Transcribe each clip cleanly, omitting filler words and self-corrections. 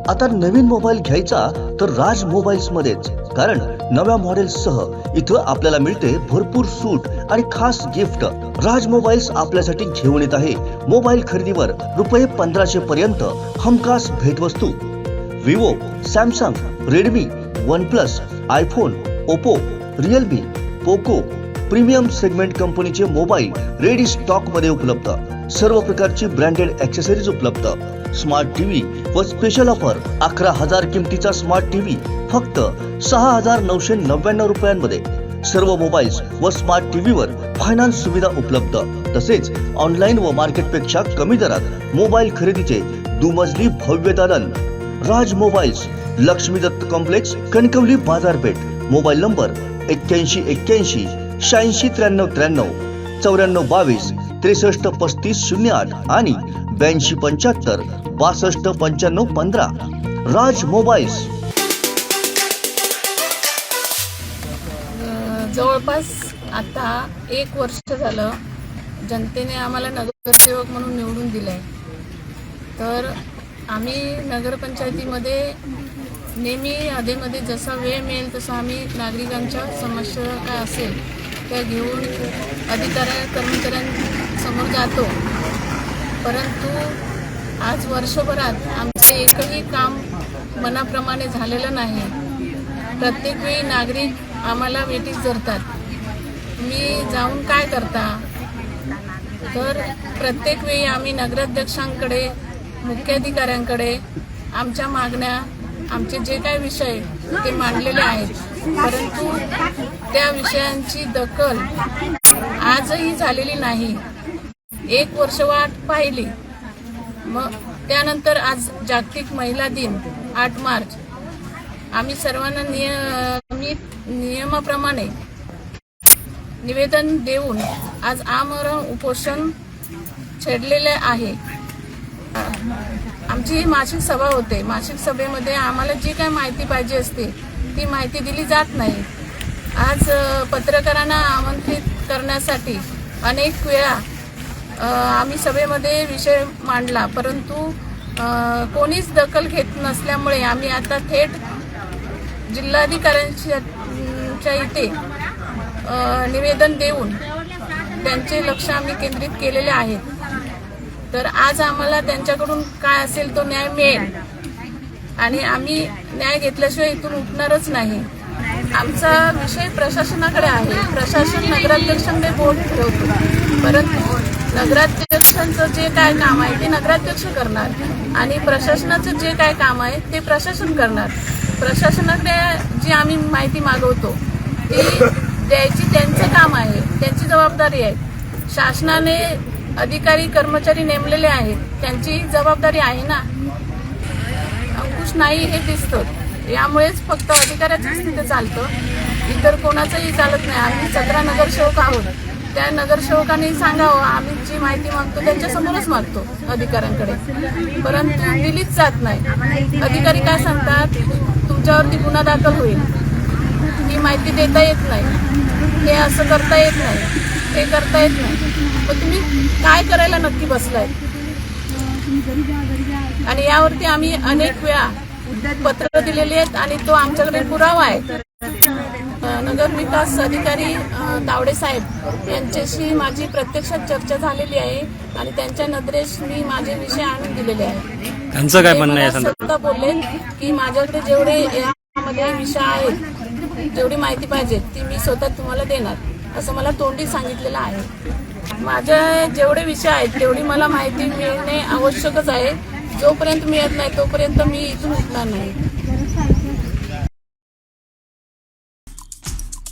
आता नवीन मोबाईल घ्यायचा तर राज मोबाईल्स मध्येच, कारण नव्या मॉडेल्ससह इथं आपल्याला मिळते भरपूर सूट आणि खास गिफ्ट। राज मोबाईल्स आपल्यासाठी घेऊन येत आहे मोबाईल खरेदीवर ₹1500 पर्यंत हमखास भेटवस्तू। Vivo, Samsung, Redmi, OnePlus, iPhone, Oppo, Realme, Poco premium segment कंपनीचे मोबाईल रेडी स्टॉक मध्ये उपलब्ध। सर्व प्रकारची ब्रँडेड ॲक्सेसरीज उपलब्ध। स्मार्ट टीव्ही व स्पेशल ऑफर 11,000 किमतीचा स्मार्ट टीव्ही फक्त 6,999 रुपयांमध्ये। सर्व मोबाईल्स व स्मार्ट टीव्हीवर फायनान्स सुविधा उपलब्ध। तसेच ऑनलाईन व मार्केटपेक्षा कमी दरात मोबाईल खरेदीचे दुमजली भव्य दालन। राज मोबाईल्स, लक्ष्मी दत्त कॉम्प्लेक्स, कणकवली बाजारपेठ। मोबाईल नंबर 8181 86 93 93 94 22 63 35 08 आणि 82 75 62 95 15। राज मोबाईल्स। जवळपास आता 1 वर्ष झालं जनतेने आम्हाला नगरसेवक म्हणून निवडून दिलंय। तर आम्ही नगरपंचायतीमध्ये नेहमी अधेमध्ये जसा वेळ मिळेल तसं आम्ही नागरिकांच्या समस्या काय असेल त्या घेऊन अधिकारी कर्मचाऱ्यांसमोर जातो। परंतु आज वर्षभरात आमचं एकही काम मनाप्रमाणे झालेलं नाही। प्रत्येक वेळी नागरिक आम्हाला वेटीस धरतात, तुम्ही जाऊन काय करता। तर प्रत्येक वेळी आम्ही नगराध्यक्षांकडे, मुख्याधिकाऱ्यांकडे आमच्या मागण्या, आमचे जे काही विषय ते मांडलेले आहेत, परंतु त्या विषयांची दखल आजही झालेली नाही। 1 वर्ष वाट पाहिली, मग त्यानंतर आज जागतिक महिला दिन 8 मार्च आम्ही सर्वांना नियमाप्रमाणे निवेदन देऊन आज आमरण उपोषण छेडलेले आहे। आमची मासिक सभा होते, मासिक सभेमध्ये आम्हाला जी काही माहिती पाहिजे असते ती माहिती दिली जात नाही। आज पत्रकारांना आमंत्रित करण्यासाठी अनेक वेळा आम्ही सभेमध्ये विषय मांडला, परंतु कोणीच दखल घेत नसल्यामुळे आम्ही आता थेट जिल्हाधिकाऱ्यांच्या इथे निवेदन देऊन त्यांचे लक्ष आम्ही केंद्रित केलेले आहेत। तर आज आम्हाला त्यांच्याकडून काय असेल तो न्याय मिळेल आणि आम्ही न्याय घेतल्याशिवाय इथून उठणारच नाही। आमचा विषय प्रशासनाकडे आहे, प्रशासन नगराध्यक्षांकडे बोट ठेवतो, परंतु नगराध्यक्षांचं जे काय काम आहे ते नगराध्यक्ष करणार आणि प्रशासनाचं जे काय काम आहे ते प्रशासन करणार। प्रशासनाकडे जी आम्ही माहिती मागवतो ती द्यायची त्यांचं काम आहे, त्यांची जबाबदारी आहे। शासनाने अधिकारी कर्मचारी नेमलेले आहेत, त्यांची जबाबदारी आहे ना। अंकुश नाही हे दिसतं, यामुळेच फक्त अधिकाऱ्याचंच तिथे चालतं, इतर कोणाचंही चालत नाही। आम्ही 17 नगरसेवक आहोत, त्या नगरसेवकांनी सांगावं, आम्ही जी माहिती मागतो त्यांच्यासमोरच मागतो अधिकाऱ्यांकडे, परंतु दिलीच जात नाही। अधिकारी काय सांगतात, तुमच्यावरती गुन्हा दाखल होईल, ही माहिती देता येत नाही, हे असं करता येत नाही, हे करता येत नाही। मग तुम्ही काय करायला नक्की बसलाय? आणि यावरती आम्ही अनेक वेळा पत्र दिलेले आहेत आणि तो आमच्याकडे पुरावा आहे। नगर विकास अधिकारी तावडे साहेब यांच्याशी माझी प्रत्यक्षात चर्चा झालेली आहे आणि त्यांच्या नजरेस मी माझे विषय आणून दिलेले आहे। त्यांचं काय म्हणणं आहे? स्वतः बोलले की माझ्याकडे जेवढे यामध्ये विषय आहेत, जेवढी माहिती पाहिजे ती मी स्वतः तुम्हाला देणार, असं मला तोंडी सांगितलेलं आहे। माझे जेवढे विषय आहेत तेवढी मला माहिती मिळणे आवश्यकच आहे। जोपर्यंत मिळत नाही तोपर्यंत मी इथून उठणार नाही।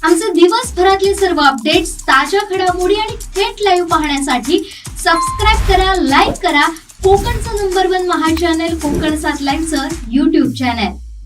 आमचे दिवसभरातले सर्व अपडेट्स, ताज्या घडामोडी आणि थेट लाईव्ह पाहण्यासाठी सबस्क्राईब करा, लाईक करा कोकणचं नंबर 1 महा चॅनल कोकण 7 लाईनचं YouTube चॅनल।